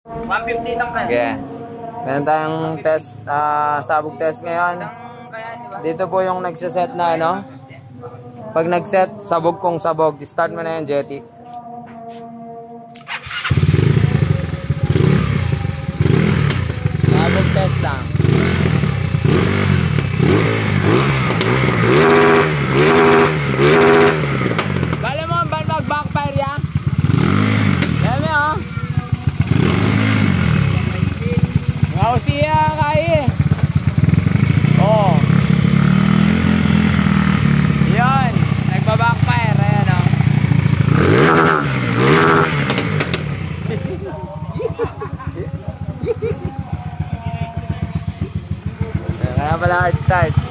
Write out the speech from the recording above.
150 itong kaya. Okay. Meron tayong test, sabog test ngayon. Dito po yung nagsiset na ano. Pag nagset, sabog kong sabog. Start mo na yung jetty. Sabog test lang. Bala mo ang mag-backfire ya? Dami oh. Wow siya kaya. Oh. Yan, nagba-backfire ayan oh. Kaya pala hard start.